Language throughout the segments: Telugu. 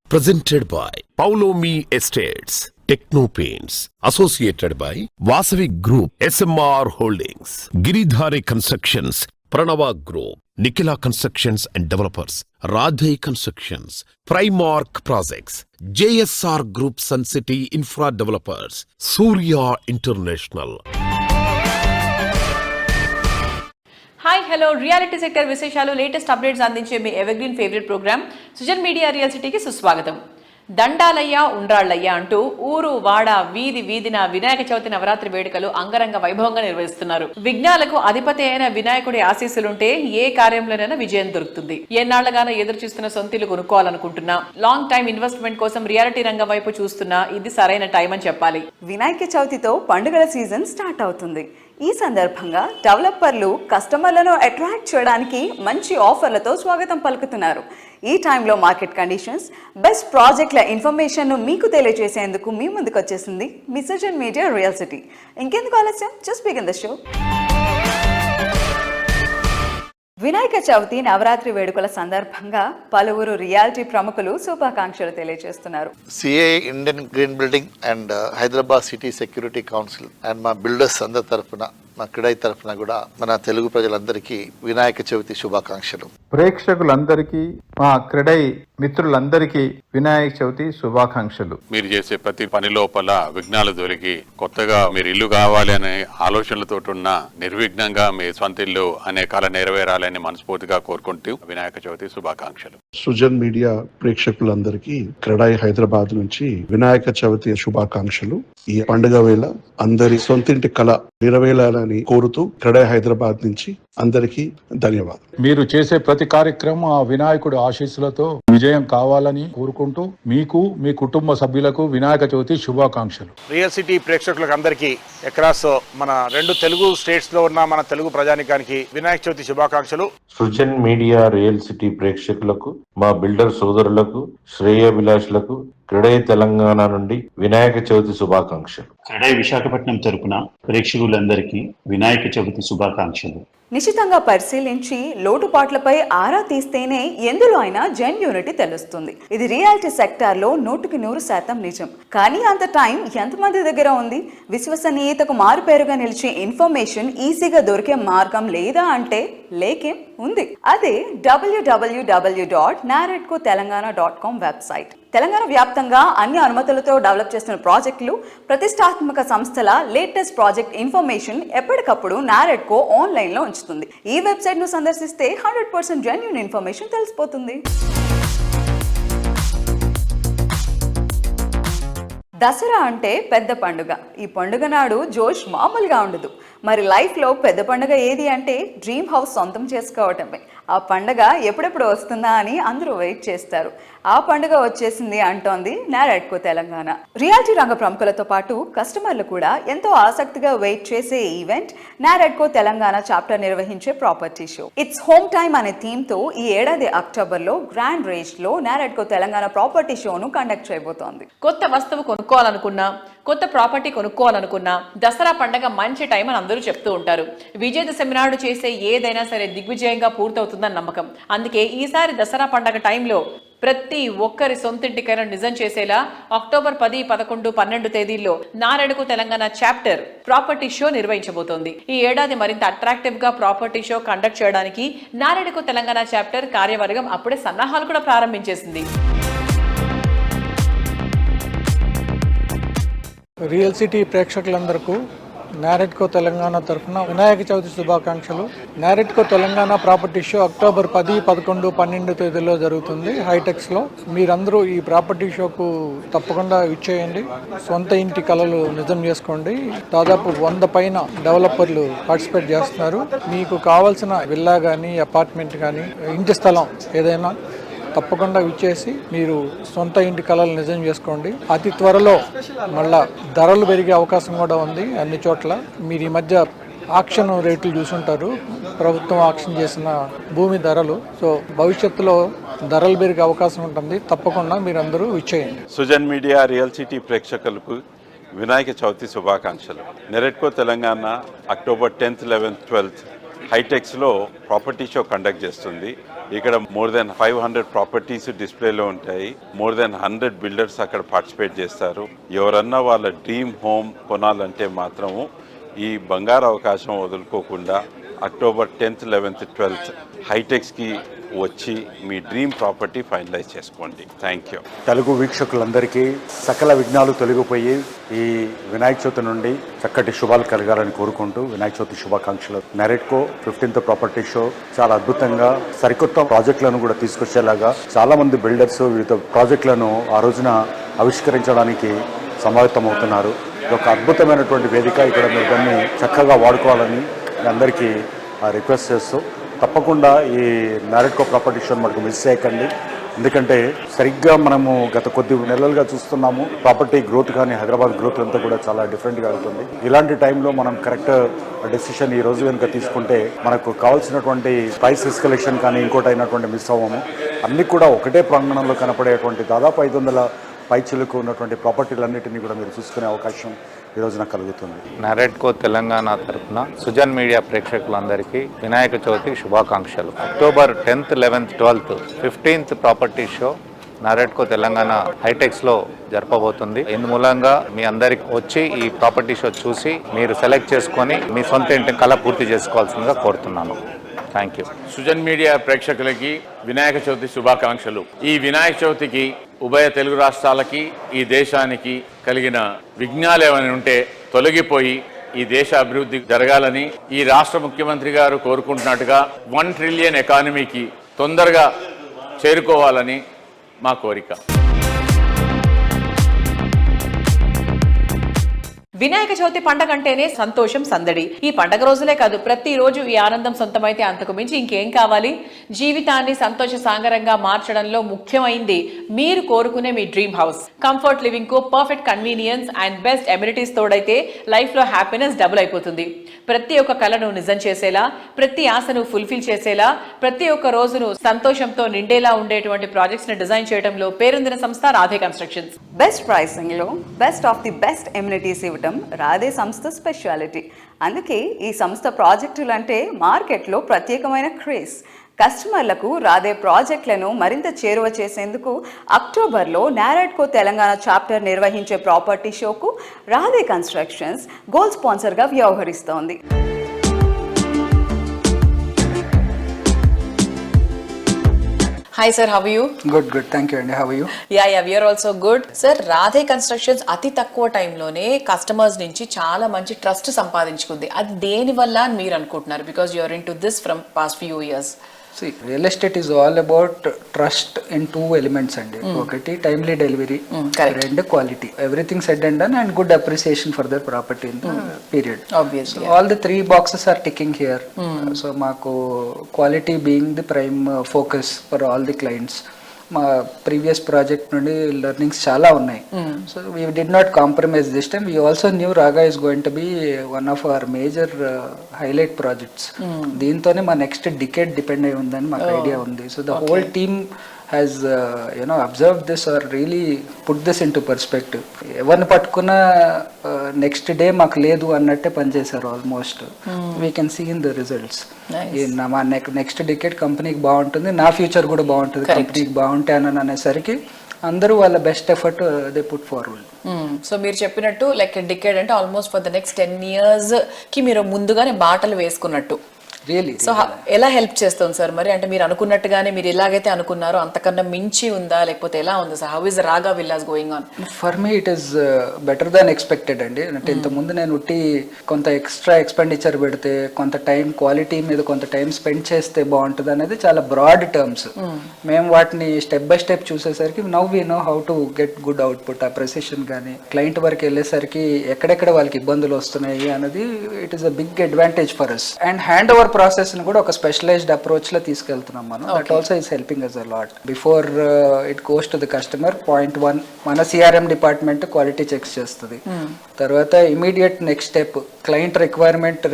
Presented by Paulomi Estates, Techno Paints, associated by Vasavi Group, SMR Holdings, Giridhari Constructions, Pranava Group, Nikhila Constructions and Developers, Radhe Constructions, Primark Projects, JSR Group Sun City Infra Developers, Surya International. Hi hello reality sector విశేషాలు లేటెస్ట్ అప్డేట్స్ అందించే మీ evergreen favourite programme Sujan media real సిటీకి సుస్వాగతం. దండాలయ్య ఉండ్రాళ్ళయ్య అంటూ ఊరు వాడ వీధి వీధిన వినాయక చవితి నవరాత్రి వేడుకలు అంగరంగ వైభవంగా నిర్వహిస్తున్నారు. విఘ్నాలకు అధిపతి అయిన వినాయకుడి ఆశీస్సులుంటే ఏ కార్యంలోనైనా విజయం దొరుకుతుంది. ఎన్నాళ్లుగానో ఎదురు చూస్తున్న సొంతిల్లు కొనుక్కోవాలనుకుంటున్నా, లాంగ్ టైం ఇన్వెస్ట్మెంట్ కోసం రియాలిటీ రంగం వైపు చూస్తున్నా ఇది సరైన టైం అని చెప్పాలి. వినాయక చవితితో పండుగల సీజన్ స్టార్ట్ అవుతుంది. ఈ సందర్భంగా డెవలపర్లు కస్టమర్లను అట్రాక్ట్ చేయడానికి మంచి ఆఫర్లతో స్వాగతం పలుకుతున్నారు. ఈ టైంలో మార్కెట్ కండిషన్స్, బెస్ట్ ప్రాజెక్టుల ఇన్ఫర్మేషన్ను మీకు తెలియజేసేందుకు మీ ముందుకు వచ్చేసింది మీ సుజన్ మీడియా రియల్ సిటీ. ఇంకెందుకు ఆలస్యం, just begin the show. Vinayaka Chavithi Navaratri వేడుకల సందర్భంగా పలువురు రియాలిటీ ప్రముఖులు శుభాకాంక్షలు తెలియజేస్తున్నారు. CI Indian green building and Hyderabad city security council and మా బిల్డర్స్ అందరి తరఫున, మా క్రీడాయి తరఫున కూడా మన తెలుగు ప్రజలందరికీ వినాయక చవితి శుభాకాంక్షలు. ప్రేక్షకులందరికీ, మా క్రీడై మిత్రులందరికీ వినాయక చవితి శుభాకాంక్షలు. మీరు చేసే ప్రతి పని లోపల విఘ్నాలు దొరికి కొత్తగా మీరు ఇల్లు కావాలి అనే ఆలోచనలతో ఉన్న నిర్విఘ్నంగా మీ సొంత ఇల్లు అనే కళ నెరవేరాలని మనస్ఫూర్తిగా కోరుకుంటూ వినాయక చవితి శుభాకాంక్షలు. సుజన్ మీడియా ప్రేక్షకులందరికీ క్రీడాయి హైదరాబాద్ నుంచి వినాయక చవితి శుభాకాంక్షలు. ఈ పండుగ వేళ అందరి సొంతింటి కళ నెరవేరాలని కోరుతూ క్రీడాయి హైదరాబాద్ నుంచి అందరికీ ధన్యవాదాలు. మీరు చేసే ప్రతి కార్యక్రమం ఆ వినాయకుడి ఆశీస్సులతో విజయం కావాలని కోరుకుంటూ మీకు, మీ కుటుంబ సభ్యులకు వినాయక చవితి శుభాకాంక్షలు. రియల్ సిటీ ప్రేక్షకులకు అందరికీ అక్రాస్ మన రెండు తెలుగు స్టేట్స్ లో ఉన్న మన తెలుగు ప్రజానికానికి వినాయక చవితి శుభాకాంక్షలు. సుజన్ మీడియా రియల్ సిటీ ప్రేక్షకులకు, మా బిల్డర్ సోదరులకు, శ్రేయోభిలాషులకు క్రీడై తెలంగాణ నుండి వినాయక చవితి శుభాకాంక్షలు. క్రీడై విశాఖపట్నం తరపున ప్రేక్షకులందరికీ వినాయక చవితి శుభాకాంక్షలు. నిశితంగా పరిశీలించి లోటుపాట్లపై ఆరా తీస్తేనే ఎందులో అయినా జెన్యూనిటీ తెలుస్తుంది. ఇది రియాలిటీ సెక్టార్ లో 100% నిజం. కానీ అంత టైం ఎంతమంది దగ్గర ఉంది? విశ్వసనీయతకు మారుపేరుగా నిలిచే ఇన్ఫర్మేషన్ ఈజీగా దొరికే మార్గం లేదా అంటే లేకేం ఉంది. అదే www.naredcotelangana.com వెబ్సైట్. తెలంగాణ వ్యాప్తంగా అన్ని అనుమతులతో డెవలప్ చేస్తున్న ప్రాజెక్టులు, ప్రతిష్టాత్మక సంస్థల లేటెస్ట్ ప్రాజెక్ట్ ఇన్ఫర్మేషన్ ఎప్పటికప్పుడు నారెడ్కో ఆన్లైన్ లో ఉంచుతుంది. ఈ వెబ్సైట్ ను సందర్శిస్తే 100% జెన్యూన్ ఇన్ఫర్మేషన్ తెలిసిపోతుంది. దసరా అంటే పెద్ద పండుగ. ఈ పండుగ నాడు జోష్ మామూలుగా ఉండదు. మరి లైఫ్లో పెద్ద పండుగ ఏది అంటే డ్రీమ్ హౌస్ సొంతం చేసుకోవటమే. ఆ పండుగ ఎప్పుడెప్పుడు వస్తుందా అని అందరూ వెయిట్ చేస్తారు. ఆ పండుగ వచ్చేసింది అంటోంది నారెడ్కో తెలంగాణ. రియాలిటీ రంగ ప్రముఖులతో పాటు కస్టమర్లు కూడా ఎంతో ఆసక్తిగా వెయిట్ చేసే ఈవెంట్ నారెడ్కో తెలంగాణ చాప్టర్ నిర్వహించే property show. It's home time అనే థీమ్ తో ఈ ఏడాది అక్టోబర్ లో గ్రాండ్ రేజ్ లో నారెడ్కో తెలంగాణ ప్రాపర్టీ షోను కండక్ట్ చేయబోతోంది. కొత్త వస్తువు కొనుక్కోవాలనుకున్నా, కొత్త ప్రాపర్టీ కొనుక్కోవాలనుకున్నా దసరా పండగ మంచి టైం అని అందరూ చెప్తూ ఉంటారు. విజయదశమి నాడు చేసే ఏదైనా సరే దిగ్విజయంగా పూర్తవుతుందని నమ్మకం. అందుకే ఈసారి దసరా పండగ టైంలో ప్రతి ఒక్కరి సొంతింటికైనా నిజం చేసేలా అక్టోబర్ 10, 11, 12 తేదీల్లో NAREDCO Telangana chapter property show నిర్వహించబోతోంది. ఈ ఏడాది మరింత అట్రాక్టివ్ గా ప్రాపర్టీ షో కండక్ట్ చేయడానికి నారెడ్కో తెలంగాణ చాప్టర్ కార్యవర్గం అప్పుడే సన్నాహాలు కూడా ప్రారంభించేసింది. రియల్ సిటీ ప్రేక్షకులందరికీ నారెడ్కో తెలంగాణ తరఫున వినాయక చవితి శుభాకాంక్షలు. NAREDCO Telangana property show October 10, 11, 12 తేదీలో జరుగుతుంది హైటెక్స్లో. మీరందరూ ఈ ప్రాపర్టీ షోకు తప్పకుండా ఇచ్చేయండి. సొంత ఇంటి కలలు నిజం చేసుకోండి. దాదాపు 100 పైన డెవలపర్లు పార్టిసిపేట్ చేస్తున్నారు. మీకు కావాల్సిన విల్లా కానీ, అపార్ట్మెంట్ కానీ, ఇంటి స్థలం ఏదైనా తప్పకుండా ఇచ్చేసి మీరు సొంత ఇంటి కళలు నిజం చేసుకోండి. అతి త్వరలో మళ్ళా ధరలు పెరిగే అవకాశం కూడా ఉంది అన్ని చోట్ల. మీరు ఈ మధ్య ఆక్షన్ రేట్లు చూసుంటారు, ప్రభుత్వం ఆక్షన్ చేసిన భూమి ధరలు. సో భవిష్యత్తులో ధరలు పెరిగే అవకాశం ఉంటుంది. తప్పకుండా మీరందరూ ఇచ్చేయండి. సుజన్ మీడియా రియల్ సిటీ ప్రేక్షకులకు వినాయక చవితి శుభాకాంక్షలు. NAREDCO Telangana October 10th, 11th, 12th హైటెక్స్లో ప్రాపర్టీ షో కండక్ట్ చేస్తుంది. ఇక్కడ మోర్ దెన్ 500 ప్రాపర్టీస్ డిస్ప్లేలో ఉంటాయి. మోర్ దెన్ 100 బిల్డర్స్ అక్కడ పార్టిసిపేట్ చేస్తారు. ఎవరన్నా వాళ్ళ డ్రీమ్ హోమ్ కొనాలంటే మాత్రము ఈ బంగారు అవకాశం వదులుకోకుండా అక్టోబర్ 10th, 11th, 12th హైటెక్స్కి వచ్చి మీ డ్రీమ్ ప్రాపర్టీ ఫైనలైజ్ చేసుకోండి. Thank you. తెలుగు వీక్షకులందరికీ సకల విఘ్నాలు తొలగిపోయి ఈ వినాయక చవితి నుండి చక్కటి శుభాలు కలగాలని కోరుకుంటూ వినాయక చవితి శుభాకాంక్షలు. నారెట్కో 15th ప్రాపర్టీ షో చాలా అద్భుతంగా సరికొత్త ప్రాజెక్టులను కూడా తీసుకొచ్చేలాగా చాలా మంది బిల్డర్స్ వివిధ ప్రాజెక్టులను ఆ రోజున ఆవిష్కరించడానికి సమాయత్తమవుతున్నారు. ఇది ఒక అద్భుతమైనటువంటి వేదిక. ఇక్కడ మీరు దాన్ని చక్కగా వాడుకోవాలని అందరికీ రిక్వెస్ట్ చేస్తూ తప్పకుండా ఈ నారెట్కో ప్రాపర్టీ షోని మనకు మిస్ చేయకండి. ఎందుకంటే సరిగ్గా మనము గత కొద్ది నెలలుగా చూస్తున్నాము ప్రాపర్టీ గ్రోత్ కానీ హైదరాబాద్ గ్రోత్ అంతా కూడా చాలా డిఫరెంట్గా అవుతుంది. ఇలాంటి టైంలో మనం కరెక్ట్ డెసిషన్ ఈ రోజు కనుక తీసుకుంటే మనకు కావాల్సినటువంటి ప్రైస్ ఎస్కలేషన్ కానీ ఇంకోటి అయినటువంటి మిస్ అవ్వము. అన్నీ కూడా ఒకటే ప్రాంగణంలో కనపడేటువంటి దాదాపు 500 పైచిలకు ఉన్నటువంటి ప్రాపర్టీలన్నింటినీ కూడా మీరు చూసుకునే అవకాశం ఈ రోజున కలుగుతుంది. నారెట్కో తెలంగాణ తరఫున సుజన్ మీడియా ప్రేక్షకులందరికీ వినాయక చవితి శుభాకాంక్షలు. October 10th, 11th, 12th 15th property show NAREDCO Telangana హైటెక్స్లో జరపబోతుంది. ఇందు మూలంగా మీ అందరికి వచ్చి ఈ ప్రాపర్టీ షో చూసి మీరు సెలెక్ట్ చేసుకొని మీ సొంత ఇంటి కళ పూర్తి చేసుకోవాల్సిందిగా కోరుతున్నాను. Thank you. సుజన్ మీడియా ప్రేక్షకులకి వినాయక చవితి శుభాకాంక్షలు. ఈ వినాయక చవితికి ఉభయ తెలుగు రాష్ట్రాలకి ఈ దేశానికి కలిగిన విఘ్నాలు ఏమైనా ఉంటే తొలగిపోయి ఈ దేశ అభివృద్ధి జరగాలని ఈ రాష్ట్ర ముఖ్యమంత్రి గారు కోరుకుంటున్నట్టుగా 1 trillion ఎకానమీకి తొందరగా చేరుకోవాలని మా కోరిక. వినాయక చవితి పండగ అంటేనే సంతోషం, సందడి. ఈ పండగ రోజులే కాదు, ప్రతి రోజు ఈ ఆనందం సొంతమైతే అంతకు మించి ఇంకేం కావాలి? జీవితాన్ని సంతోష సాగరంగా మార్చడంలో ముఖ్యమైంది మీరు కోరుకునే మీ డ్రీమ్ హౌస్. కంఫర్ట్ లివింగ్ కు perfect convenience and best amenities తోడైతే లైఫ్ లో హ్యాపీనెస్ డబుల్ అయిపోతుంది. ప్రతి ఒక్క కలను నిజం చేసేలా, ప్రతి ఆశను ఫుల్ఫిల్ చేసేలా, ప్రతి ఒక్క రోజును సంతోషంతో నిండేలా ఉండేటువంటి ప్రాజెక్ట్స్ ని డిజైన్ చేయడంలో పేరొందిన సంస్థ రాధే కన్స్ట్రక్షన్స్. బెస్ట్ ప్రైసింగ్ లో best of the best amenities ఇవ్వటం రాధే సంస్థ స్పెషాలిటీ. అందుకే ఈ సంస్థ ప్రాజెక్టులు అంటే మార్కెట్లో ప్రత్యేకమైన క్రేజ్. కస్టమర్లకు రాధే ప్రాజెక్టులను మరింత చేరువ చేసేందుకు అక్టోబర్లో నారెట్కో తెలంగాణ చాప్టర్ నిర్వహించే ప్రాపర్టీ షోకు రాధే కన్స్ట్రక్షన్స్ గోల్డ్ స్పాన్సర్గా వ్యవహరిస్తోంది. Hi sir, how are you? Good, thank you. And how are you? Yeah, we are also good. Sir, Radhe constructions అతి తక్కువ టైంలోనే కస్టమర్స్ నుంచి చాలా మంచి ట్రస్ట్ సంపాదించుకుంది. అది దేని వల్ల అని మీరు అనుకుంటున్నారు? Because you are into this from past few years. See, real estate is all about trust in 2 elements అండి. ఒకటి టైమ్లీ డెలివరీ, రెండు quality. Everything said and done and good appreciation for their property in the period. Obviously, all the 3 boxes are ticking here. So మాకు quality being the prime focus for all the clients. మా ప్రీవియస్ ప్రాజెక్ట్ నుండి లెర్నింగ్స్ చాలా ఉన్నాయి. So we did not compromise this time. We also new Raga is going to be one of our major highlight projects. దీంతోనే మా నెక్స్ట్ డికేడ్ డిపెండ్ అయి ఉందని మాకు ఐడియా ఉంది. So the whole team has observed this or really put this into perspective. ఎవరిని పట్టుకున్న నెక్స్ట్ డే మాకు లేదు అన్నట్టే పనిచేశారు almost. We can see in the results. మా నెక్స్ట్ డికేట్ కంపెనీకి బాగుంటుంది, నా ఫ్యూచర్ కూడా బాగుంటుంది, కంపెనీకి బాగుంటానని అనేసరికి అందరూ వాళ్ళ best effort they put forward. So మీరు చెప్పినట్టు లైక్ డికేడ్ అంటే almost for the next 10 years కి మీరు ముందుగానే బాటలు వేసుకున్నట్టు. రియలీ. సో ఎలా హెల్ప్ చేస్తుంది సార్ మరి? అంటే మీరు అనుకున్నట్టుగానే మీరు ఎలాగైతే అనుకున్నారో అంతకన్నా మించి ఉందా, లేకపోతే ఎలా ఉంది సార్? హౌ ఇస్ రాగా villas going on? For me it is better than expected అండి. అంటే ఇంతకుముందు నేను ఉట్టి కొంత ఎక్స్ట్రా ఎక్స్పెండిచర్ పెడితే, కొంత టైం క్వాలిటీ మీద కొంత టైం స్పెండ్ చేస్తే బాగుంటుంది అనేది చాలా బ్రాడ్ టర్మ్స్. మేము వాటిని స్టెప్ బై స్టెప్ చూసేసరికి now we know how to get good output. Appreciation కానీ క్లయింట్ వరకు వెళ్ళేసరికి ఎక్కడెక్కడ వాళ్ళకి ఇబ్బందులు వస్తున్నాయి అన్నది it is a big advantage for us. And hand over process ని కూడా ఒక స్పెషలైజ్డ్ అప్రోచ్ లో తీసుకెళ్తున్నాం మనం. That also is helping us a lot. Before it goes to the customer, point 1 మన సిఆర్ఎం డిపార్ట్మెంట్ క్వాలిటీ చెక్స్ చేస్తుంది. తర్వాత immediate next step client requirement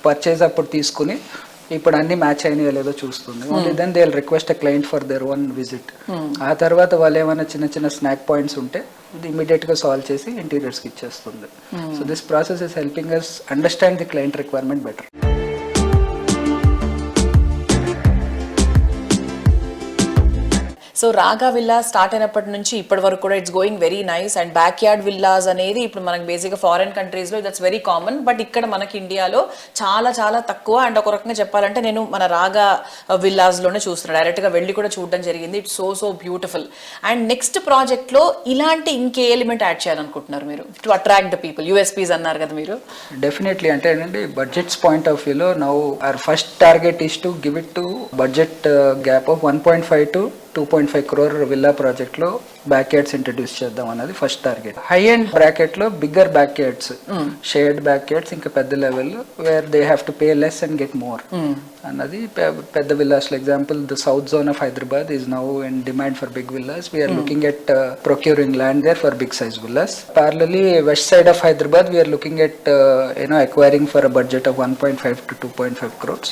purchase అప్పుడు తీసుకుని ఇప్పుడు అన్ని మ్యాచ్ అయినాయో లేదో చూస్తుంది. Only then they will request a client for their own visit. ఆ తర్వాత వాళ్ళు ఏమైనా చిన్న చిన్న స్నాక్ పాయింట్స్ ఉంటే ఇమీడియట్ గా సాల్వ్ చేసి ఇంటీరియర్స్ కి ఇచ్చేస్తుంది. So this process is helping us understand the client requirement better. So Raga villa start అయినప్పటి నుంచి ఇప్పటి వరకు కూడా it's going very nice. And backyard villas అనేది ఇప్పుడు మనకి బేసిక్గా ఫారెన్ కంట్రీస్లో దట్స్ వెరీ కామన్, బట్ ఇక్కడ మనకి ఇండియాలో చాలా చాలా తక్కువ. అండ్ ఒక రకంగా చెప్పాలంటే నేను మన రాగా విల్లాస్లోనే చూస్తున్నాను, డైరెక్ట్గా వెళ్ళి కూడా చూడడం జరిగింది. It's so beautiful. And next ప్రాజెక్ట్లో ఇలాంటి ఇంకే ఎలిమెంట్ యాడ్ చేయాలనుకుంటున్నారు మీరు to attract the people? USPs అన్నారు కదా మీరు. డెఫినెట్లీ అంటే ఏంటంటే బడ్జెట్స్ పాయింట్ ఆఫ్ వ్యూలో now our first target is to give it to budget gap of 1.5 to 2.5 crore villa ప్రాజెక్ట్లో బ్యాక్ యార్డ్స్ ఇంట్రడ్యూస్ చేద్దాం అన్నది ఫస్ట్ టార్గెట్. హై ఎండ్ బ్రాకెట్లో bigger back yards, shared back yards, ఇంకా పెద్ద level where they have to pay less and get more అన్నది పెద్ద villas. Example the south zone of Hyderabad is now in demand for big villas. We are looking at procuring land there for big size villas. Parallelly, west side of Hyderabad, we are looking at acquiring for a budget of 1.5 to 2.5 crores.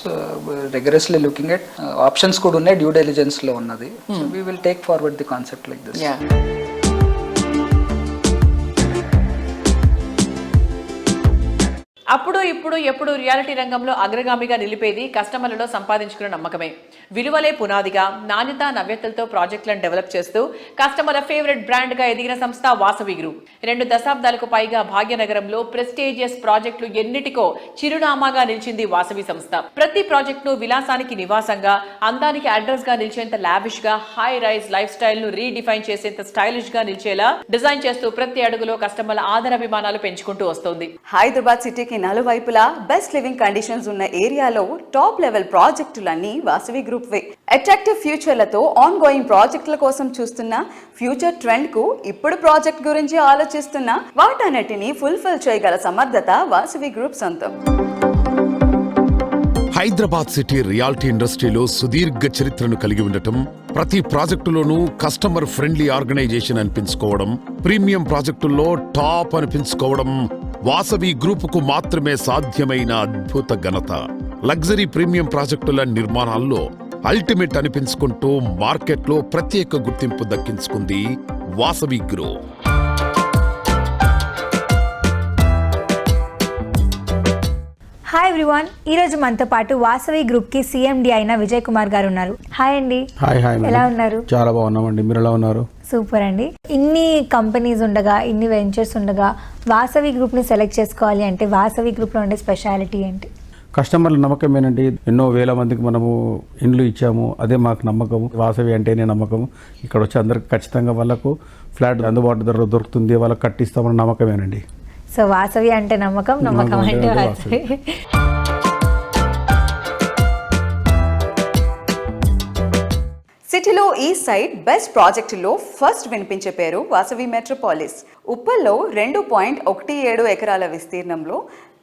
Rigorously looking at options could unna due diligence lo unnadi. So we will take forward the concept like this. Yeah. అప్పుడు ఇప్పుడు ఎప్పుడు రియాలిటీ రంగంలో అగ్రగామిగా నిలిపేది కస్టమర్లలో సంపాదించుకున్న నమ్మకమే. విలువలే పునాదిగా నాణ్యత నవ్యతలతో ప్రాజెక్టులను డెవలప్ చేస్తూ కస్టమర్ల ఫేవరెట్ బ్రాండ్గా ఎదిగిన సంస్థ వాసవి గ్రూప్. 2 దశాబ్దాలకు పైగా భాగ్యనగరంలో ప్రెస్టీజియస్ ప్రాజెక్టులు ఎన్నిటికో చిరునామాగా నిలిచింది వాసవి సంస్థ. ప్రతి ప్రాజెక్టును విలాసానికి నివాసంగా, అందానికి అడ్రస్ గా నిలిచేంత లావిష్ గా, హై రైజ్ లైఫ్ స్టైల్ ను రీడిఫైన్ చేసేంత స్టైలిష్ గా నిలిచేలా డిజైన్ చేస్తూ ప్రతి అడుగులో కస్టమర్ల ఆదరాభిమానాలు పెంచుకుంటూ వస్తోంది. హైదరాబాద్ సిటీకి నలువైపులా బెస్ట్ లివింగ్ కండిషన్స్ ఉన్న ఏరియాలో టాప్ లెవెల్ ప్రాజెక్టులన్నీ వాసవి గ్రూప్ వే. అట్రాక్టివ్ ఫ్యూచర్లతో ఆన్ గోయింగ్ ప్రాజెక్టుల కోసం చూస్తున్న ఫ్యూచర్ ట్రెండ్ కు ఇప్పుడు ప్రాజెక్ట్ గురించి ఆలోచిస్తున్న వాటన్నిటిని ఫుల్ఫిల్ చేయగల సమర్థత వాసవి గ్రూప్ సొంతం. హైదరాబాద్ సిటీ రియాలిటీ ఇండస్ట్రీలో సుదీర్ఘ చరిత్రను కలిగి ఉండటం, ప్రతి ప్రాజెక్టులోనూ కస్టమర్ ఫ్రెండ్లీ ఆర్గనైజేషన్ అనిపించుకోవడం, ప్రీమియం ప్రాజెక్టుల్లో టాప్ అనిపించుకోవడం వాసవి గ్రూపుకు మాత్రమే సాధ్యమైన అద్భుత ఘనత. లగ్జరీ ప్రీమియం ప్రాజెక్టుల నిర్మాణాల్లో అల్టిమేట్ అనిపించుకుంటూ మార్కెట్లో ప్రత్యేక గుర్తింపు దక్కించుకుంది వాసవి గ్రూప్. హాయ్ ఎవ్రీవన్, ఈరోజు మనతో పాటు వాసవి గ్రూప్కి సిఎండి అయిన విజయ్ కుమార్ గారు ఉన్నారు. హాయ్ అండి. హాయ్. ఎలా ఉన్నారు? చాలా బాగున్నామండి, మీరు ఎలా ఉన్నారు? సూపర్ అండి. ఇన్ని కంపెనీస్ ఉండగా, ఇన్ని వెంచర్స్ ఉండగా వాసవి గ్రూప్ని సెలెక్ట్ చేసుకోవాలి అంటే వాసవి గ్రూప్లో ఉండే స్పెషాలిటీ ఏంటి? కస్టమర్ల నమ్మకమేనండి. ఎన్నో వేల మందికి మనము ఇండ్లు ఇచ్చాము, అదే మాకు నమ్మకం. వాసవి అంటేనే నమ్మకం. ఇక్కడ వచ్చి అందరికి ఖచ్చితంగా వాళ్ళకు ఫ్లాట్ అందుబాటు ధరలో దొరుకుతుంది, వాళ్ళకి కట్టిస్తామన్న నమ్మకమేనండి. సో వాసవి అంటే నమ్మకం, నమ్మకం అంటే వాసవి. సిటీలో ఈ సైడ్ బెస్ట్ ప్రాజెక్టులో ఫస్ట్ వినిపించే పేరు వాసవి మెట్రోపాలిస్. ఉప్పల్లో 2.17 ఎకరాల విస్తీర్ణంలో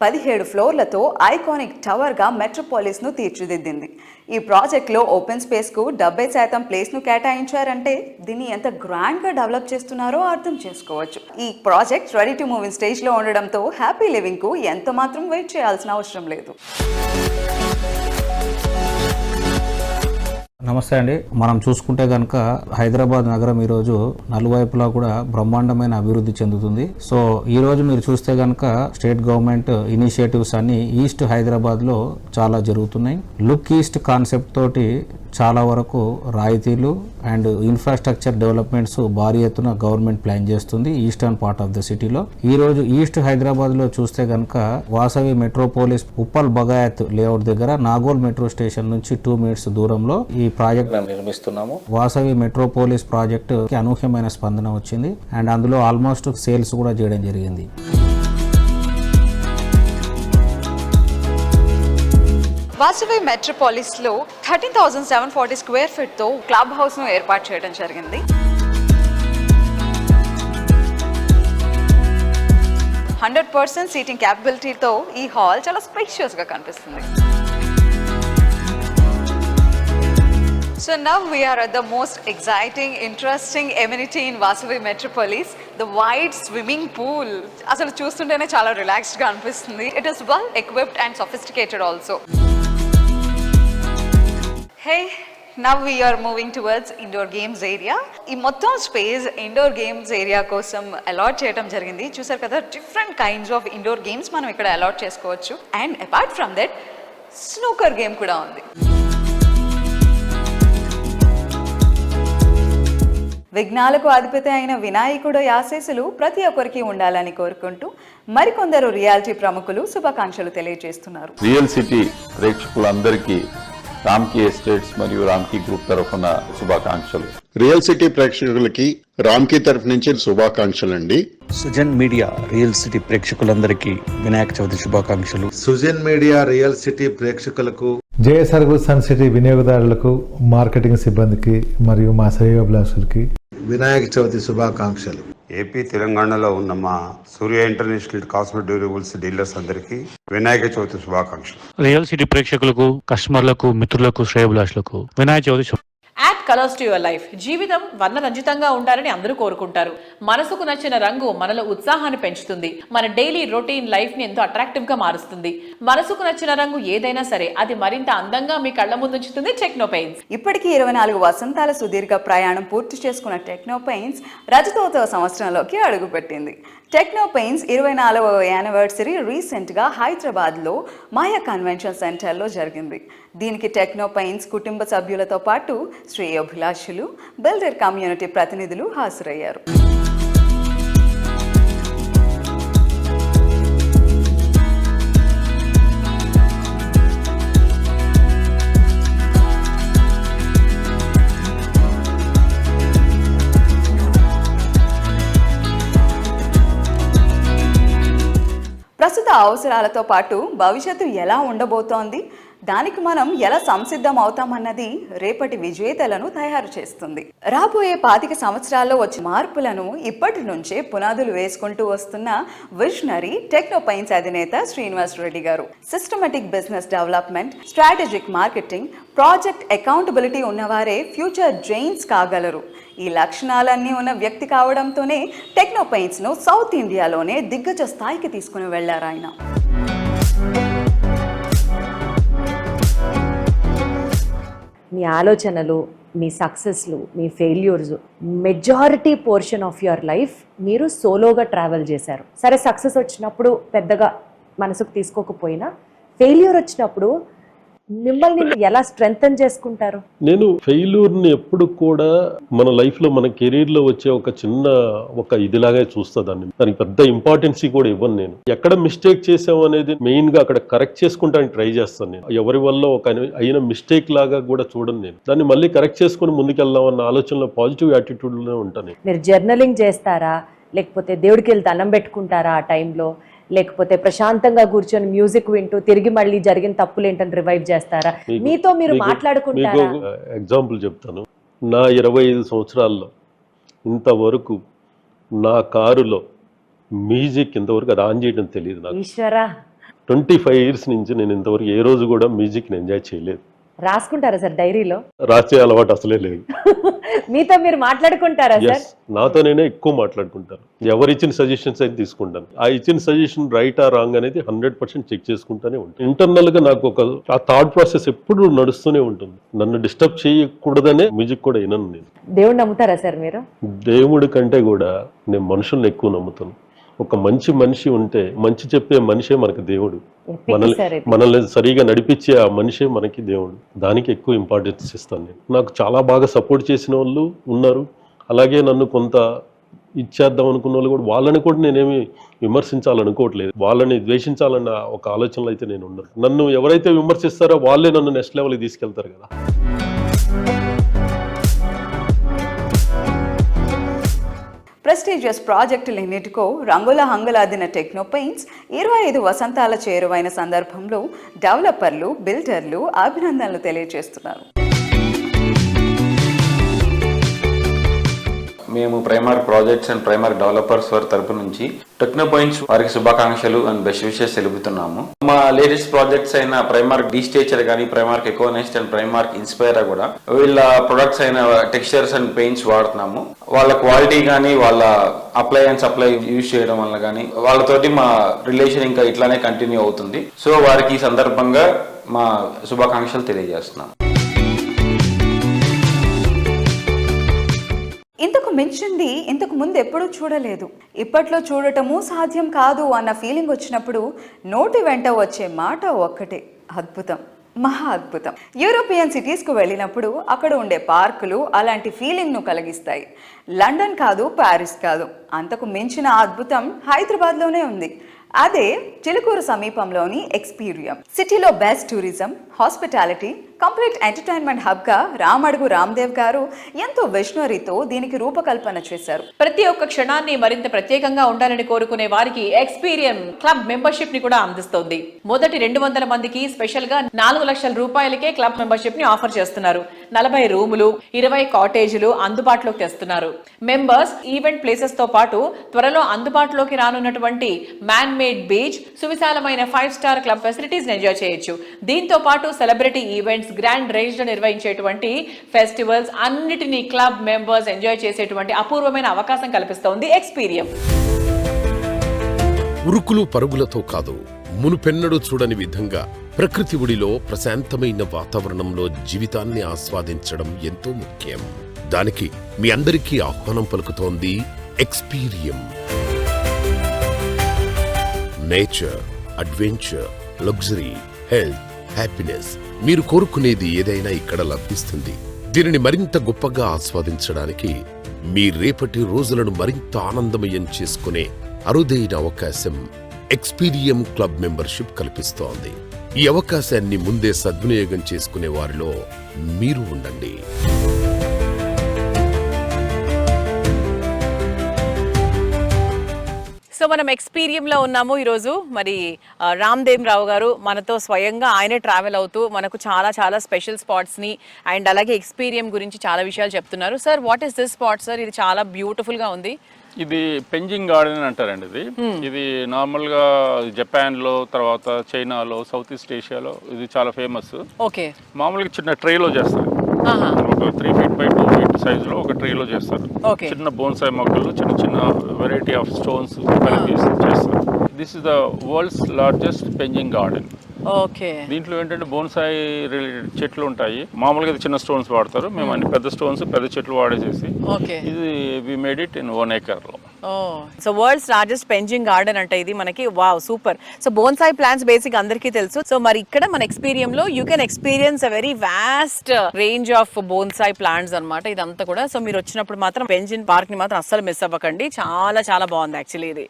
17 ఫ్లోర్లతో ఐకానిక్ టవర్గా మెట్రోపాలిస్ను తీర్చిదిద్దింది. ఈ ప్రాజెక్ట్లో ఓపెన్ స్పేస్కు 70% ప్లేస్ను కేటాయించారంటే దీన్ని ఎంత గ్రాండ్గా డెవలప్ చేస్తున్నారో అర్థం చేసుకోవచ్చు. ఈ project ready to move in స్టేజ్లో ఉండడంతో హ్యాపీ లివింగ్కు ఎంత మాత్రం వెయిట్ చేయాల్సిన అవసరం లేదు. నమస్తే అండి. మనం చూసుకుంటే కనుక హైదరాబాద్ నగరం ఈరోజు నలువైపులా కూడా బ్రహ్మాండమైన అభివృద్ధి చెందుతుంది. సో ఈ రోజు మీరు చూస్తే కనుక స్టేట్ గవర్నమెంట్ ఇనిషియేటివ్స్ అన్ని ఈస్ట్ హైదరాబాద్ లో చాలా జరుగుతున్నాయి. లుక్ ఈస్ట్ కాన్సెప్ట్ తోటి చాలా వరకు రాయితీలు అండ్ ఇన్ఫ్రాస్ట్రక్చర్ డెవలప్మెంట్స్ భారీ ఎత్తున గవర్నమెంట్ ప్లాన్ చేస్తుంది ఈస్టర్న్ పార్ట్ ఆఫ్ ద సిటీలో. ఈ రోజు ఈస్ట్ హైదరాబాద్ లో చూస్తే కనుక వాసవి మెట్రోపోలిస్ ఉప్పల్ బగాయత్ లేఅవుట్ దగ్గర నాగోల్ మెట్రో స్టేషన్ నుంచి 2 minutes దూరంలో ఈ ప్రాజెక్ట్ నిర్మిస్తున్నాము. వాసవి మెట్రోపోలిస్ ప్రాజెక్ట్ కి అనూహ్యమైన స్పందన వచ్చింది అండ్ అందులో ఆల్మోస్ట్ సేల్స్ కూడా చేయడం జరిగింది. వాసవి మెట్రోపాలిస్లో 13,740 స్క్వేర్ ఫీట్తో క్లబ్ హౌస్ను ఏర్పాటు చేయడం జరిగింది. 100% సీటింగ్ క్యాపబిలిటీతో ఈ హాల్ చాలా స్పేషియస్గా కనిపిస్తుంది. So now we are at the most exciting, interesting amenity in Vasavi Metropolis, the wide swimming pool. అసలు చూస్తుంటేనే చాలా రిలాక్స్డ్ గా అనిపిస్తుంది. It is well equipped and sophisticated also. Hey, now we are moving towards indoor games area. ఈ మొత్తం స్పేస్ ఇండోర్ గేమ్స్ ఏరియా కోసం అలాట్ చేయడం జరిగింది. చూసారు కదా, different kinds of indoor games మనం ఇక్కడ అలాట్ చేసుకోవచ్చు. And apart from that snooker game కూడా ఉంది. విఘ్నాలకు అధిపతి అయిన వినాయకుడు ఆశీస్సులు ప్రతి ఒక్కరికి ఉండాలని కోరుకుంటూ మరికొందరు రియాలిటీ ప్రముఖులు శుభాకాంక్షలు తెలియజేస్తున్నారు. రియల్ సిటీ ప్రేక్షకులందరికీ రామ్కీ ఎస్టేట్స్ మరియు రామ్కీ గ్రూప్ తరఫున శుభాకాంక్షలు. రియల్ సిటీ ప్రేక్షకులకి రామ్కీ తరఫు నుంచి శుభాకాంక్షలు అండి. సుజన్ మీడియా రియల్ సిటీ ప్రేక్షకులందరికీ వినాయక చవితి శుభాకాంక్షలు. సుజన్ మీడియా రియల్ సిటీ ప్రేక్షకులకు, జేఎస్ఆర్ సన్ సిటీ వినియోగదారులకు, మార్కెటింగ్ సిబ్బందికి మరియు మా శ్రేయోభిలాషులకి వినాయక చవితి శుభాకాంక్షలు. ఏపీ తెలంగాణలో ఉన్న మా Surya international cosmetic durables dealers అందరికీ వినాయక చవితి శుభాకాంక్షలు. రియల్ సిటీ ప్రేక్షకులకు, కస్టమర్లకు, మిత్రులకు, శ్రేయోభిలాషులకు Vinayaka Chavithi. Add colours to your life. జీవితం వర్ణరంజితంగా ఉండాలని అందరూ కోరుకుంటారు. మనసుకు నచ్చిన రంగు మనలో ఉత్సాహాన్ని పెంచుతుంది. మన డైలీ రొటీన్ లైఫ్ ని ఎంతో అట్రాక్టివ్ గా మారుస్తుంది. మనసుకు నచ్చిన రంగు ఏదైనా సరే అది మరింత అందంగా మీ కళ్ళ ముందుంచుతుంది టెక్నో పెయింట్స్. ఇప్పటికీ 24 వసంతాల సుదీర్ఘ ప్రయాణం పూర్తి చేసుకున్న టెక్నో పెయింట్స్ రజతోత్సవ సంవత్సరంలోకి అడుగుపెట్టింది. టెక్నో పెయింట్స్ 24వ యానివర్సరీ రీసెంట్గా హైదరాబాద్లో మాయా కన్వెన్షన్ సెంటర్లో జరిగింది. దీనికి టెక్నో పెయింట్స్ కుటుంబ సభ్యులతో పాటు శ్రేయోభిలాషులు, బిల్డర్ కమ్యూనిటీ ప్రతినిధులు హాజరయ్యారు. ప్రస్తుత అవసరాలతో పాటు భవిష్యత్తు ఎలా ఉండబోతోంది, దానికి మనం ఎలా సంసిద్ధం అవుతామన్నది రేపటి విజేతలను తయారు చేస్తుంది. రాబోయే 25 సంవత్సరాల్లో వచ్చే మార్పులను ఇప్పటి నుంచే పునాదులు వేసుకుంటూ వస్తున్న విజనరీ టెక్నో పెయింట్స్ అధినేత శ్రీనివాస్ రెడ్డి గారు. Systematic business development, strategic marketing, project accountability ఉన్నవారే ఫ్యూచర్ జైన్స్ కాగలరు. ఈ లక్షణాలన్నీ ఉన్న వ్యక్తి కావడంతోనే టెక్నో పెయింట్స్ను సౌత్ ఇండియాలోనే దిగ్గజ స్థాయికి తీసుకుని వెళ్లారు ఆయన. మీ ఆలోచనలు, మీ సక్సెస్లు, మీ failures, majority portion of your life మీరు సోలోగా ట్రావెల్ చేశారు. సరే, సక్సెస్ వచ్చినప్పుడు పెద్దగా మనసుకు తీసుకోకపోయినా ఫెయిల్యూర్ వచ్చినప్పుడు మిమ్మల్ని ఎలా స్ట్రెంగ్తన్ చేసుకుంటారు? నేను ఫెయిల్యూర్ని ఎప్పుడు కూడా మన లైఫ్లో, మన కెరీర్లో వచ్చే ఒక ఇదిలాగే చూస్తా దాన్ని. దానికి పెద్ద ఇంపార్టెన్స్ కూడా ఇవ్వను. నేను ఎక్కడ మిస్టేక్ చేసాము అనేది మెయిన్గా అక్కడ కరెక్ట్ చేసుకుంటానికి ట్రై చేస్తాను. నేను ఎవరి వల్ల ఒక అయిన మిస్టేక్ లాగా కూడా చూడను. నేను దాన్ని మళ్ళీ కరెక్ట్ చేసుకుని ముందుకెళ్దాం అన్న ఆలోచనలో, పాజిటివ్ యాటిట్యూడ్లోనే ఉంటాను. మీరు జర్నలింగ్ చేస్తారా, లేకపోతే దేవుడికి వెళ్ళి దండం పెట్టుకుంటారా ఆ టైంలో, లేకపోతే ప్రశాంతంగా కూర్చొని మ్యూజిక్ వింటూ తిరిగి మళ్ళీ జరిగిన తప్పులు ఏంటని రివైవ్ చేస్తారా, మీతో మీరు మాట్లాడుకుంటారా? ఎగ్జాంపుల్ చెప్తాను. నా 25 సంవత్సరాల్లో ఇంతవరకు నా కారులో మ్యూజిక్ ఇంతవరకు అది ఆన్ చేయడం తెలియదు నాకు. ఈశ్వరా, 25 ఇయర్స్ నుంచి నేను ఇంతవరకు ఏ రోజు కూడా మ్యూజిక్ని ఎంజాయ్ చేయలేదు. రాసుకుంటారా సార్ డైరీలో? రాసే అలవాటు అసలే లేదు. మీతో మీరు మాట్లాడుకుంటారా సార్? నాతో నేనే ఎక్కువ మాట్లాడుకుంటాను. ఎవరు ఇచ్చిన సజెషన్స్ అయితే తీసుకుంటాను. ఆ ఇచ్చిన సజెషన్ రైట్ ఆ రాంగ్ అనేది 100% చెక్ చేసుకుంటూనే ఉంటాను. ఇంటర్నల్ గా నాకు ఆ థాట్ ప్రాసెస్ ఎప్పుడు నడుస్తూనే ఉంటుంది. నన్ను డిస్టర్బ్ చేయకూడదనే మ్యూజిక్ కూడా వినను. నేను దేవుడు నమ్ముతారా సార్ మీరు? దేవుడి కంటే కూడా నేను మనుషుల్ని ఎక్కువ నమ్ముతాను. ఒక మంచి మనిషి ఉంటే, మంచి చెప్పే మనిషే మనకి దేవుడు. మనల్ని సరిగా నడిపించే ఆ మనిషే మనకి దేవుడు. దానికి ఎక్కువ ఇంపార్టెన్స్ ఇస్తాను నేను. నాకు చాలా బాగా సపోర్ట్ చేసిన వాళ్ళు ఉన్నారు. అలాగే నన్ను కొంత ఇచ్చేద్దాం అనుకున్న వాళ్ళు కూడా, వాళ్ళని కూడా నేనేమి విమర్శించాలనుకోవట్లేదు. వాళ్ళని ద్వేషించాలన్న ఒక ఆలోచనలో అయితే నేను ఉన్నాను. నన్ను ఎవరైతే విమర్శిస్తారో వాళ్ళే నన్ను నెక్స్ట్ లెవెల్కి తీసుకెళ్తారు కదా. ప్రెస్టీజియస్ ప్రాజెక్టులన్నిటికో రంగుల హంగులాదిన టెక్నో పెయింట్స్ 25 వసంతాల చేరువైన సందర్భంలో డెవలపర్లు, బిల్డర్లు అభినందనలు తెలియజేస్తున్నారు. మేము primer projects and primer developers వారి తరపు నుంచి టెక్నో పాయింట్స్ వారికి శుభాకాంక్షలు అండ్ బెస్ట్ విషెస్ తెలుపుతున్నాము. మా లేటెస్ట్ ప్రాజెక్ట్స్ అయిన ప్రైమార్క్ డీస్టేచర్ కానీ, Primark Econest and Primark Inspire కూడా వీళ్ళ ప్రొడక్ట్స్ అయిన టెక్స్చర్స్ అండ్ పెయింట్స్ వాడుతున్నాము. వాళ్ళ క్వాలిటీ కానీ, వాళ్ళ అప్లై యూజ్ చేయడం వల్ల కానీ వాళ్ళతోటి మా రిలేషన్ ఇంకా ఇట్లానే కంటిన్యూ అవుతుంది. సో వారికి ఈ సందర్భంగా మా శుభాకాంక్షలు తెలియజేస్తున్నాం. ఇంతకు మించింది ఇంతకు ముందు ఎప్పుడూ చూడలేదు. ఇప్పట్లో చూడటము సాధ్యం కాదు అన్న ఫీలింగ్ వచ్చినప్పుడు నోటి వెంట వచ్చే మాట ఒక్కటే, అద్భుతం. మహా అద్భుతం. యూరోపియన్ సిటీస్కు వెళ్ళినప్పుడు అక్కడ ఉండే పార్కులు అలాంటి ఫీలింగ్ను కలిగిస్తాయి. లండన్ కాదు, ప్యారిస్ కాదు, అంతకు మించిన అద్భుతం హైదరాబాద్లోనే ఉంది. అదే చిలుకూరు సమీపంలోని ఎక్స్పీరియం. సిటీలో best tourism, hospitality, complete entertainment హబ్గా రామడుగు రామ్దేవ్ గారు ఎంతో విజనరీతో దీనికి రూపకల్పన చేశారు. ప్రతి ఒక్క క్షణాన్ని మరింత ప్రత్యేకంగా ఉండాలని కోరుకునే వారికి ఎక్స్పీరియం క్లబ్ మెంబర్షిప్ ని కూడా అందిస్తోంది. మొదటి 200 మందికి స్పెషల్ గా 4 లక్షల రూపాయలకే క్లబ్ మెంబర్షిప్ ని ఆఫర్ చేస్తున్నారు. 40 రూములు, 20 కాటేజీలు అందుబాటులోకి తెస్తున్నారు. మెంబర్స్ ఈవెంట్ ప్లేసెస్ తో పాటు త్వరలో అందుబాటులోకి రానున్నటువంటి మ్యాన్ మేడ్ బీచ్, సువిశాలమైన 5 స్టార్ క్లబ్ ఫెసిలిటీస్ ఎంజాయ్ చేయొచ్చు. దీంతో పాటు సెలబ్రిటీ ఈవెంట్స్, గ్రాండ్ రేంజ్ లో నిర్వహించేటువంటి ఫెస్టివల్స్ అన్నిటినీ క్లబ్ మెంబర్స్ ఎంజాయ్ చేసేటువంటి అపూర్వమైన అవకాశం కల్పిస్తోంది ఎక్స్పీరియం. ఉరుకులు పరుగులతో కాదు, మునుపెన్నడూ చూడని విధంగా ప్రకృతి ఒడిలో ప్రశాంతమైన వాతావరణంలో జీవితాన్ని ఆస్వాదించడం ఎంతో ముఖ్యం. దానికి మీ అందరికీ ఆహ్వానం పలుకుతోంది Experium. Nature, adventure, luxury, health, happiness, మీరు కోరుకునేది ఏదైనా ఇక్కడ లభిస్తుంది. దీనిని మరింత గొప్పగా ఆస్వాదించడానికి మీ రేపటి రోజులను మరింత ఆనందమయం చేసుకునే అరుదైన అవకాశం ఎక్స్పీరియం క్లబ్ మెంబర్షిప్ కల్పిస్తోంది. ఈ అవకాశాన్ని ముందే సద్వినియోగం చేసుకునే వారిలో మీరు ఉండండి. సో మనం ఎక్స్పీరియంలో ఉన్నాము ఈరోజు. మరి రామ్దేవ్ రావు గారు మనతో స్వయంగా ఆయనే ట్రావెల్ అవుతూ మనకు చాలా చాలా స్పెషల్ స్పాట్స్ని అండ్ అలాగే ఎక్స్పీరియం గురించి చాలా విషయాలు చెప్తున్నారు. Sir, what is this spot sir? ఇది చాలా బ్యూటిఫుల్గా ఉంది. ఇది పెంజింగ్ గార్డెన్ అంటారండి. ఇది నార్మల్గా జపాన్లో, తర్వాత చైనాలో, సౌత్ ఈస్ట్ ఏషియాలో ఇది చాలా ఫేమస్. ఓకే. మామూలుగా చిన్న ట్రేలో చేస్తారు. ఒక 3 feet by 2 feet సైజులో ఒక ట్రీలో చేస్తారు. చిన్న బోన్సాయ్ మొక్కలు, చిన్న చిన్న వెరైటీ ఆఫ్ స్టోన్స్ కలిపి చేస్తారు. This is the world's largest penjing garden. Okay. దీంట్లో ఏంటంటే బోన్సాయి రిలేటెడ్ చెట్లు ఉంటాయి. మామూలుగా చిన్న స్టోన్స్ వాడతారు, మేము అన్ని పెద్ద స్టోన్స్, పెద్ద చెట్లు వాడేసేసి ఇది we made it in 1 acre లో. So world's largest penjing garden అంటే ఇది మనకి. Wow, super. So bonsai plants basic అందరికీ తెలుసు. సో మరి ఇక్కడ మన ఎక్స్పీరియం లో you can experience a very vast range of bonsai plants అన్నమాట ఇదంతా కూడా. సో మీరు వచ్చినప్పుడు మాత్రం పెంజిన్ పార్క్ ని మాత్రం అస్సలు మిస్ అవ్వకండి. చాలా చాలా బాగుంది యాక్చువల్లీ ఇది.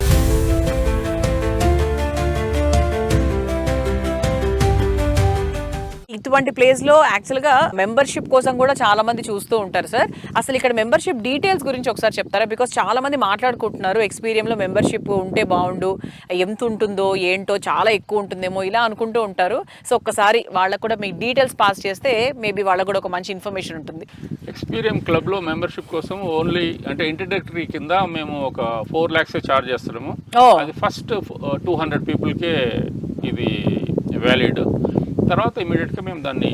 ఇటువంటి ప్లేస్ లో యాక్చువల్ గా మెంబర్షిప్ కోసం కూడా చాలా మంది చూస్తూ ఉంటారు సార్. అసలు ఇక్కడ మెంబర్షిప్ డీటెయిల్స్ గురించి ఒకసారి చెప్తారా? బికాస్ చాలా మంది మాట్లాడుకుంటున్నారు ఎక్స్పీరియం లో మెంబర్షిప్ ఉంటే బాగుండు, ఎంత ఉంటుందో ఏంటో, చాలా ఎక్కువ ఉంటుందేమో ఇలా అనుకుంటూ ఉంటారు. సో ఒక్కసారి వాళ్ళకు కూడా మీకు డీటెయిల్స్ పాస్ చేస్తే మేబీ వాళ్ళకు కూడా ఒక మంచి ఇన్ఫర్మేషన్ ఉంటుంది. ఎక్స్పీరియం క్లబ్ లో మెంబర్షిప్ కోసం ఓన్లీ అంటే ఇంట్రడక్టరీ కింద మేము ఒక 4 lakhs చార్జ్ చేస్తున్నాము. అది ఫస్ట్ 200 పీపుల్కే ఇది వ్యాలిడ్. తర్వాత ఇమీడియట్గా మేము దాన్ని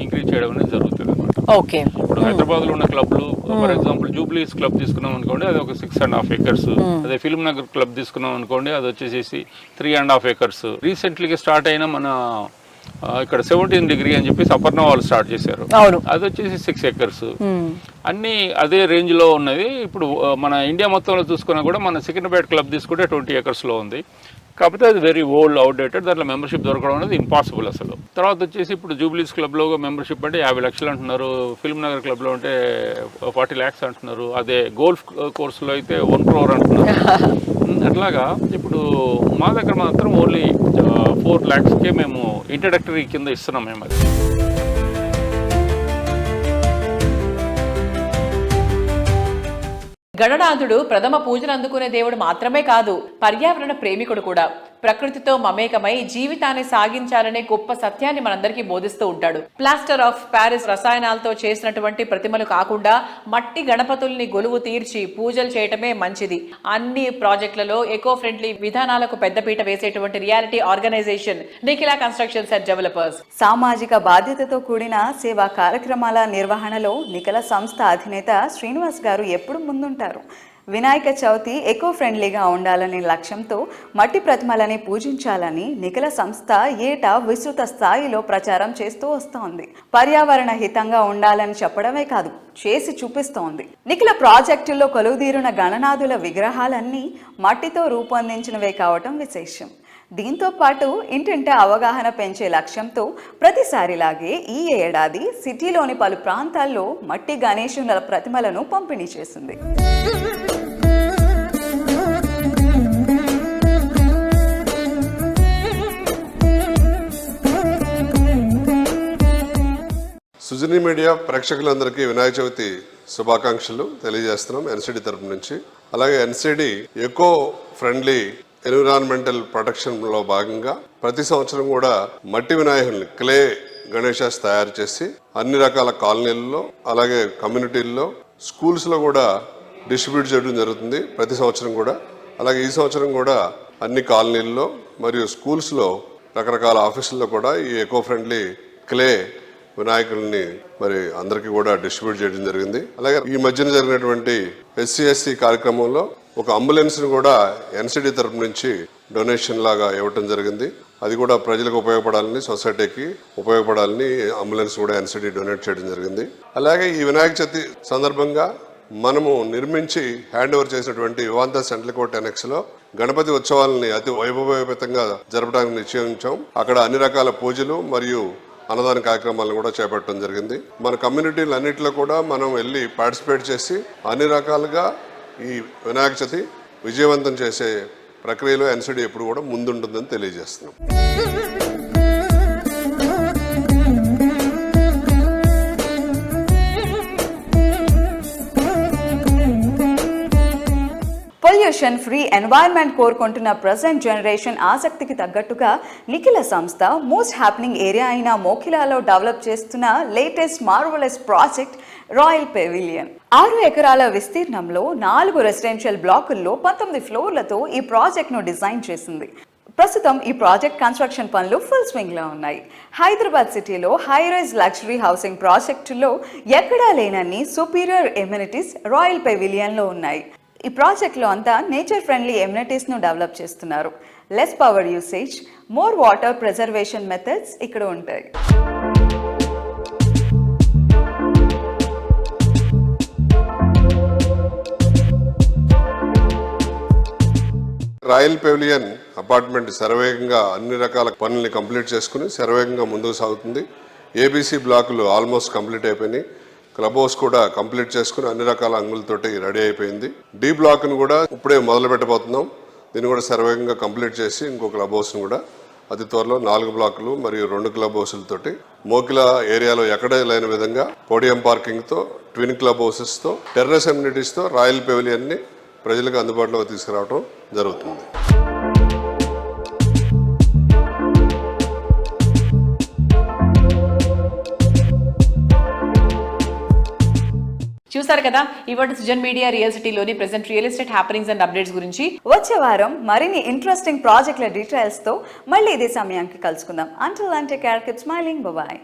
ఇంక్రీజ్ చేయడం అనేది జరుగుతుంది అనమాట. ఓకే. ఇప్పుడు హైదరాబాద్లో ఉన్న క్లబ్లు, ఫర్ ఎగ్జాంపుల్ జూబ్లీస్ క్లబ్ తీసుకున్నాం అనుకోండి, అది ఒక 6.5 acres. అదే ఫిల్మ్ నగర్ క్లబ్ తీసుకున్నాం అనుకోండి, అది వచ్చేసి 3.5 acres. రీసెంట్లీగా స్టార్ట్ అయిన మన ఇక్కడ 17 degree అని చెప్పేసి అపర్ణ వాళ్ళు స్టార్ట్ చేశారు, అది వచ్చేసి 6 acres. అన్నీ అదే రేంజ్లో ఉన్నది. ఇప్పుడు మన ఇండియా మొత్తంలో చూసుకున్నా కూడా మన సికింద్రాబాద్ క్లబ్ తీసుకుంటే 20 acres ఉంది. కాకపోతే అది వెరీ ఓల్డ్, అవుట్డేటెడ్. దాంట్లో మెంబర్షిప్ దొరకడం అనేది ఇంపాసిబుల్ అసలు. తర్వాత వచ్చేసి ఇప్పుడు జూబ్లీస్ క్లబ్లో మెంబర్షిప్ అంటే 50 లక్షలు అంటున్నారు, ఫిల్మ్ నగర్ క్లబ్లో అంటే 40 lakhs అంటున్నారు, అదే గోల్ఫ్ కోర్సులో అయితే 1 crore అంటున్నారు. అట్లాగా ఇప్పుడు మా దగ్గర మాత్రం ఓన్లీ 4 lakhsకే మేము ఇంట్రడక్టరీ కింద ఇస్తున్నాం మేము. అది గణనాథుడు ప్రథమ పూజలు అందుకునే దేవుడు మాత్రమే కాదు, పర్యావరణ ప్రేమికుడు కూడా. ప్రకృతితో మమేకమై జీవితాన్ని సాగించాలనే గొప్ప సత్యాన్ని మనందరికీ బోధిస్తూ ఉంటాడు. ప్లాస్టర్ ఆఫ్ ప్యారిస్ రసాయనాలతో చేసినటువంటి ప్రతిమలు కాకుండా మట్టి గణపతుల్ని గొలువు తీర్చి పూజలు చేయటమే మంచిది. అన్ని ప్రాజెక్టులలో ఎకో ఫ్రెండ్లీ విధానాలకు పెద్దపీట వేసేటువంటి realty organization Nikhila constructions and developers. సామాజిక బాధ్యతతో కూడిన సేవా కార్యక్రమాల నిర్వహణలో నిఖిల సంస్థ అధినేత శ్రీనివాస్ గారు ఎప్పుడు ముందుంటారు. వినాయక చవితి ఎకో ఫ్రెండ్లీగా ఉండాలనే లక్ష్యంతో మట్టి ప్రతిమలని పూజించాలని నిఖిల సంస్థ ఏటా విస్తృత స్థాయిలో ప్రచారం చేస్తూ వస్తోంది. పర్యావరణ హితంగా ఉండాలని చెప్పడమే కాదు, చేసి చూపిస్తోంది. నిఖిల ప్రాజెక్టుల్లో కొలువుదీరున గణనాథుల విగ్రహాలన్నీ మట్టితో రూపొందించినవే కావటం విశేషం. దీంతో పాటు ఇంటింట అవగాహన పెంచే లక్ష్యంతో ప్రతిసారిలాగే ఈ ఏడాది సిటీలోని పలు ప్రాంతాల్లో మట్టి గణేశుల ప్రతిమలను పంపిణీ చేసింది. సుజని మీడియా ప్రేక్షకులందరికీ వినాయక చవితి శుభాకాంక్షలు తెలియజేస్తున్నాం ఎన్సిడి తరపు నుంచి. అలాగే ఎన్సిడి ఎకో ఫ్రెండ్లీ ఎన్విరాన్మెంటల్ ప్రొటెక్షన్లో భాగంగా ప్రతి సంవత్సరం కూడా మట్టి వినాయకుల్ని క్లే గణేశాస్ తయారు చేసి అన్ని రకాల కాలనీల్లో అలాగే కమ్యూనిటీల్లో స్కూల్స్లో కూడా డిస్ట్రిబ్యూట్ చేయడం జరుగుతుంది ప్రతి సంవత్సరం కూడా. అలాగే ఈ సంవత్సరం కూడా అన్ని కాలనీల్లో మరియు స్కూల్స్లో రకరకాల ఆఫీసుల్లో కూడా ఈ ఎకో ఫ్రెండ్లీ క్లే వినాయకుల్ని మరి అందరికీ కూడా డిస్ట్రిబ్యూట్ చేయడం జరిగింది. అలాగే ఈ మధ్యన జరిగినటువంటి SC/SC కార్యక్రమంలో ఒక అంబులెన్స్ని కూడా ఎన్సిడి తరపు నుంచి డొనేషన్ లాగా ఇవ్వటం జరిగింది. అది కూడా ప్రజలకు ఉపయోగపడాలని, సొసైటీకి ఉపయోగపడాలని అంబులెన్స్ కూడా ఎన్సిడి డొనేట్ చేయడం జరిగింది. అలాగే ఈ వినాయక చవితి సందర్భంగా మనము నిర్మించి హ్యాండ్ ఓవర్ చేసినటువంటి వివాంత సెంట్రల్ కోర్ట్ ఎనెక్స్లో గణపతి ఉత్సవాలని అతి వైభవోపేతంగా జరపడానికి నిశ్చయించాం. అక్కడ అన్ని రకాల పూజలు మరియు అన్నదాన కార్యక్రమాలను కూడా చేపట్టడం జరిగింది. మన కమ్యూనిటీలు అన్నింటిలో కూడా మనం వెళ్ళి పార్టిసిపేట్ చేసి అన్ని రకాలుగా ఈ వినాయక చవితి విజయవంతం చేసే ప్రక్రియలో ఎన్సిడి ఎప్పుడు కూడా ముందుంటుందని తెలియజేస్తున్నాం. పొల్యూషన్ ఫ్రీ ఎన్వైరన్మెంట్ కోరుకుంటున్న ప్రజెంట్ జనరేషన్ ఆసక్తికి తగ్గట్టుగా నిఖిల సంస్థ మోస్ట్ హ్యాపెనింగ్ ఏరియా అయిన మోఖిలాలో డెవలప్ చేస్తున్న latest marvellous project royal pavilion. 6 ఎకరాల విస్తీర్ణంలో 4 రెసిడెన్షియల్ బ్లాకుల్లో 19 ఫ్లోర్లతో ఈ ప్రాజెక్ట్ను డిజైన్ చేసింది. ప్రస్తుతం ఈ ప్రాజెక్ట్ కన్స్ట్రక్షన్ పనులు ఫుల్ స్వింగ్ లో ఉన్నాయి. హైదరాబాద్ సిటీలో హై రైజ్ లగ్జరీ హౌసింగ్ ప్రాజెక్టులో ఎక్కడా లేనన్ని సుపీరియర్ ఎమ్యూనిటీస్ రాయల్ పెవిలియన్లో ఉన్నాయి. ఈ ప్రాజెక్ట్లో అంతా నేచర్ ఫ్రెండ్లీ ఎమ్యూనిటీస్ను డెవలప్ చేస్తున్నారు. Less power usage, more water preservation methods ఇక్కడ ఉంటాయి. రాయల్ పెవిలియన్ అపార్ట్మెంట్ శరవేగంగా అన్ని రకాల పనుల్ని కంప్లీట్ చేసుకుని శరవేగంగా ముందుకు సాగుతుంది. ఏబీసీ బ్లాకులు ఆల్మోస్ట్ కంప్లీట్ అయిపోయినాయి. క్లబ్ హౌస్ కూడా కంప్లీట్ చేసుకుని అన్ని రకాల అంగులతోటి రెడీ అయిపోయింది. డి బ్లాక్ను కూడా ఇప్పుడే మొదలు పెట్టబోతున్నాం. దీన్ని కూడా శరవేగంగా కంప్లీట్ చేసి ఇంకో క్లబ్ హౌస్ను కూడా అతి త్వరలో 4 బ్లాకులు మరియు 2 క్లబ్ హౌసులతోటి మోకిలా ఏరియాలో ఎక్కడే లేని విధంగా పోడియం పార్కింగ్తో, ట్విన్ క్లబ్ హౌసెస్తో, టెర్రస్ ఎమ్యూనిటీస్తో రాయల్ పెవిలియన్ని ప్రజలకు అందుబాటులోకి తీసుకురావడం జరుగుతుంది. చూసారు కదా ఇవాళ సుజన్ మీడియా రియల్ సిటీలోని present real estate happenings and updates గురించి. వచ్చే వారం మరిన్ని ఇంట్రెస్టింగ్ ప్రాజెక్టుల డీటెయిల్స్తో మళ్ళీ ఇదే సమయానికి కలుసుకుందాం. Until then take care, keep smiling, bye by.